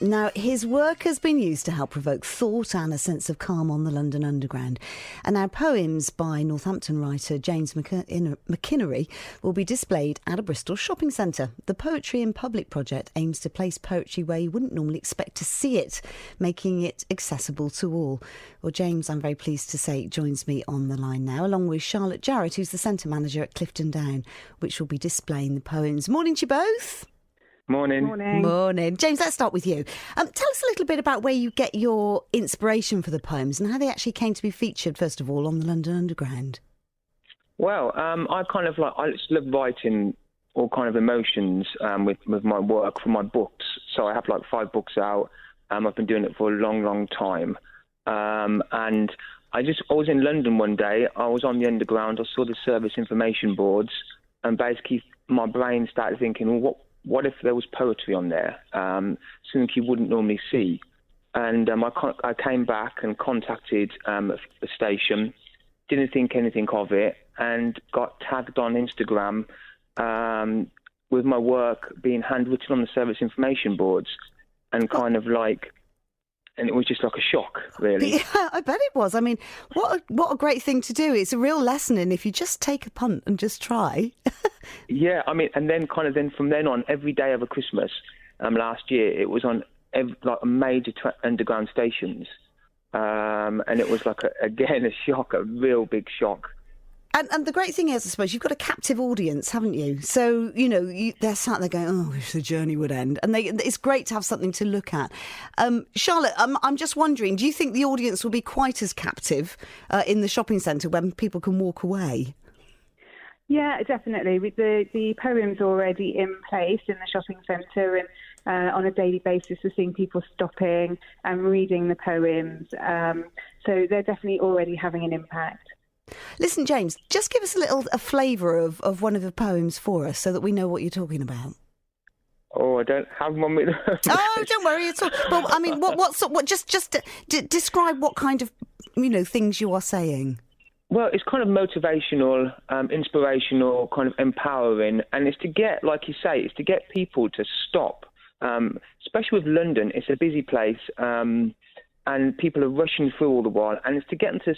Now, his work has been used to help provoke thought and a sense of calm on the London Underground. And now poems by Northampton writer James McInerney will be displayed at a Bristol shopping centre. The Poetry in Public project aims to place poetry where you wouldn't normally expect to see it, making it accessible to all. Well, James, I'm very pleased to say, joins me on the line now, along with Charlotte Jarrett, who's the centre manager at Clifton Down, which will be displaying the poems. Morning to you both. Morning. Morning. James, let's start with you. Tell us a little bit about where you get your inspiration for the poems and how they actually came to be featured, first of all, on the London Underground. Well, I just love writing all kind of emotions with my work for my books. So I have 5 books out. I've been doing it for a long, long time. And I was in London one day. I was on the Underground. I saw the service information boards, and basically my brain started thinking, well, what if there was poetry on there, something you wouldn't normally see? And I came back and contacted the station, didn't think anything of it, and got tagged on Instagram with my work being handwritten on the service information boards, and and it was just like a shock, really. Yeah, I bet it was. I mean, what a great thing to do. It's a real lesson in if you just take a punt and just try. Yeah, I mean, and then from then on, every day over Christmas last year, it was on major underground stations. And it was a shock, a real big shock. And the great thing is, I suppose, you've got a captive audience, haven't you? So, they're sat there going, oh, I wish the journey would end. And it's great to have something to look at. Charlotte, I'm just wondering, do you think the audience will be quite as captive in the shopping centre when people can walk away? Yeah, definitely. With the poems already in place in the shopping centre, and on a daily basis we're seeing people stopping and reading the poems. So they're definitely already having an impact. Listen, James, just give us a flavour of one of the poems for us so that we know what you're talking about. Oh, I don't have one with Oh, don't worry at all. Well, I mean, describe what kind of, things you are saying. Well, it's kind of motivational, inspirational, kind of empowering. And it's to get, like you say, it's to get people to stop. Especially with London, it's a busy place, and people are rushing through all the while. And it's to get them to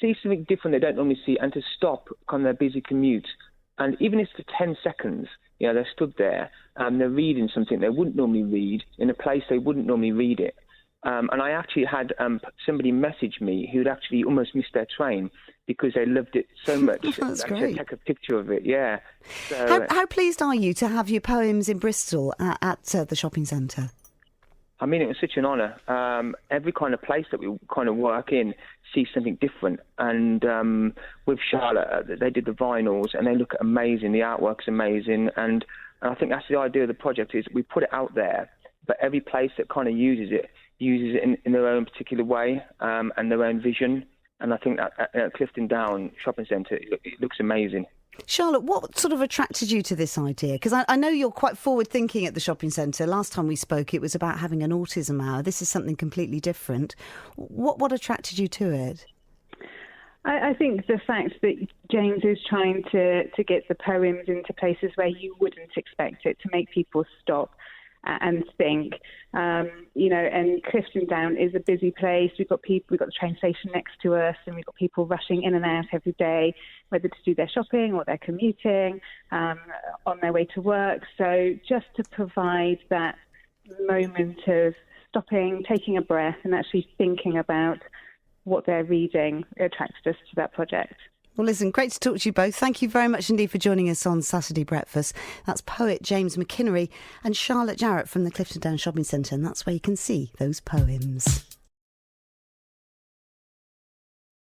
see something different they don't normally see, and to stop on their busy commute. And even if it's for 10 seconds, they're stood there, they're reading something they wouldn't normally read in a place they wouldn't normally read it. And I actually had somebody message me who'd actually almost missed their train because they loved it so much. That's great. Take a picture of it, yeah. So, how pleased are you to have your poems in Bristol at the shopping centre? I mean, it was such an honour. Every kind of place that we kind of work in sees something different. And with Charlotte, they did the vinyls, and they look amazing. The artwork's amazing. And I think that's the idea of the project, is we put it out there, but every place that kind of uses it in their own particular way, and their own vision. And I think that at Clifton Down Shopping Centre, it looks amazing. Charlotte, what sort of attracted you to this idea? Because I know you're quite forward-thinking at the shopping centre. Last time we spoke, it was about having an autism hour. This is something completely different. What attracted you to it? I think the fact that James is trying to get the poems into places where you wouldn't expect it, to make people stop and think, and Clifton Down is a busy place. We've got the train station next to us, and we've got people rushing in and out every day, whether to do their shopping or their commuting, on their way to work. So just to provide that moment of stopping, taking a breath, and actually thinking about what they're reading attracted us to that project. Well, listen, great to talk to you both. Thank you very much indeed for joining us on Saturday Breakfast. That's poet James McInerney and Charlotte Jarrett from the Clifton Down Shopping Centre, and that's where you can see those poems.